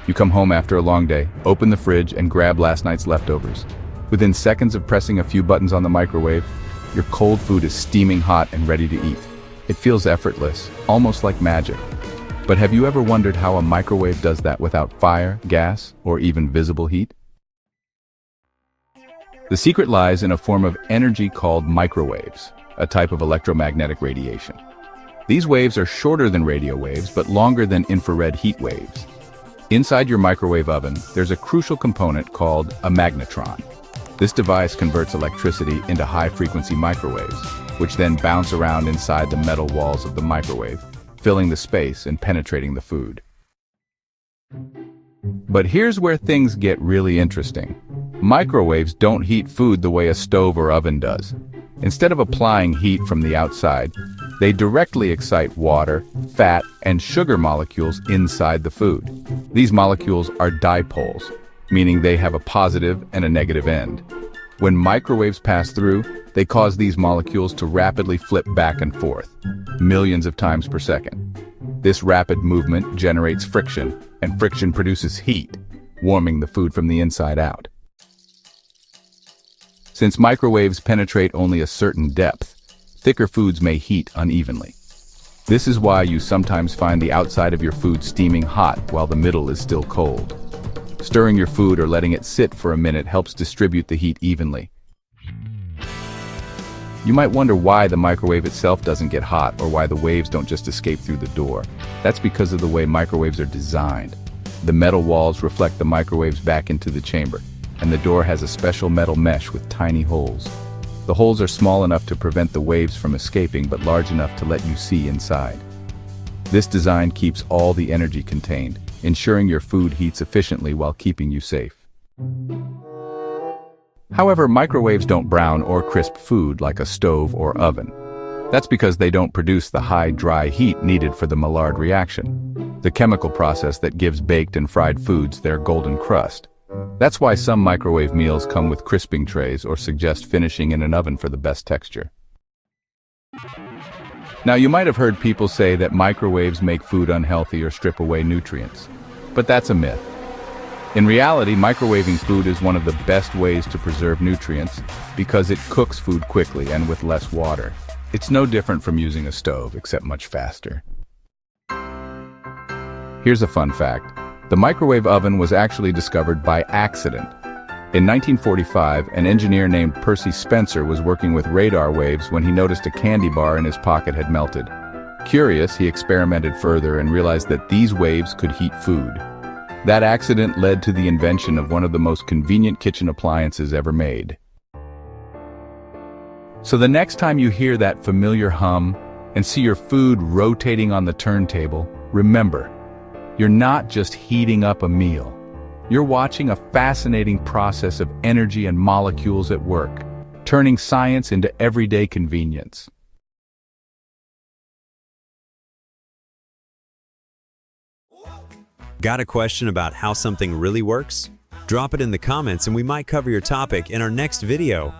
You come home after a long day, open the fridge, and grab last night's leftovers. Within seconds of pressing a few buttons on the microwave, your cold food is steaming hot and ready to eat. It feels effortless, almost like magic. But have you ever wondered how a microwave does that without fire, gas, or even visible heat? The secret lies in a form of energy called microwaves, a type of electromagnetic radiation. These waves are shorter than radio waves, but longer than infrared heat waves. Inside your microwave oven, there's a crucial component called a magnetron. This device converts electricity into high-frequency microwaves, which then bounce around inside the metal walls of the microwave, filling the space and penetrating the food. But here's where things get really interesting. Microwaves don't heat food the way a stove or oven does. Instead of applying heat from the outside, they directly excite water, fat, and sugar molecules inside the food. These molecules are dipoles, meaning they have a positive and a negative end. When microwaves pass through, they cause these molecules to rapidly flip back and forth, millions of times per second. This rapid movement generates friction, and friction produces heat, warming the food from the inside out. Since microwaves penetrate only a certain depth, thicker foods may heat unevenly. This is why you sometimes find the outside of your food steaming hot while the middle is still cold. Stirring your food or letting it sit for a minute helps distribute the heat evenly. You might wonder why the microwave itself doesn't get hot or why the waves don't just escape through the door. That's because of the way microwaves are designed. The metal walls reflect the microwaves back into the chamber, and the door has a special metal mesh with tiny holes. The holes are small enough to prevent the waves from escaping, but large enough to let you see inside. This design keeps all the energy contained, ensuring your food heats efficiently while keeping you safe. However, microwaves don't brown or crisp food like a stove or oven. That's because they don't produce the high, dry heat needed for the Maillard reaction, the chemical process that gives baked and fried foods their golden crust. That's why some microwave meals come with crisping trays or suggest finishing in an oven for the best texture. Now, you might have heard people say that microwaves make food unhealthy or strip away nutrients. But that's a myth. In reality, microwaving food is one of the best ways to preserve nutrients because it cooks food quickly and with less water. It's no different from using a stove, except much faster. Here's a fun fact. The microwave oven was actually discovered by accident. In 1945, an engineer named Percy Spencer was working with radar waves when he noticed a candy bar in his pocket had melted. Curious, he experimented further and realized that these waves could heat food. That accident led to the invention of one of the most convenient kitchen appliances ever made. So the next time you hear that familiar hum and see your food rotating on the turntable, remember, you're not just heating up a meal. You're watching a fascinating process of energy and molecules at work, turning science into everyday convenience. Got a question about how something really works? Drop it in the comments and we might cover your topic in our next video.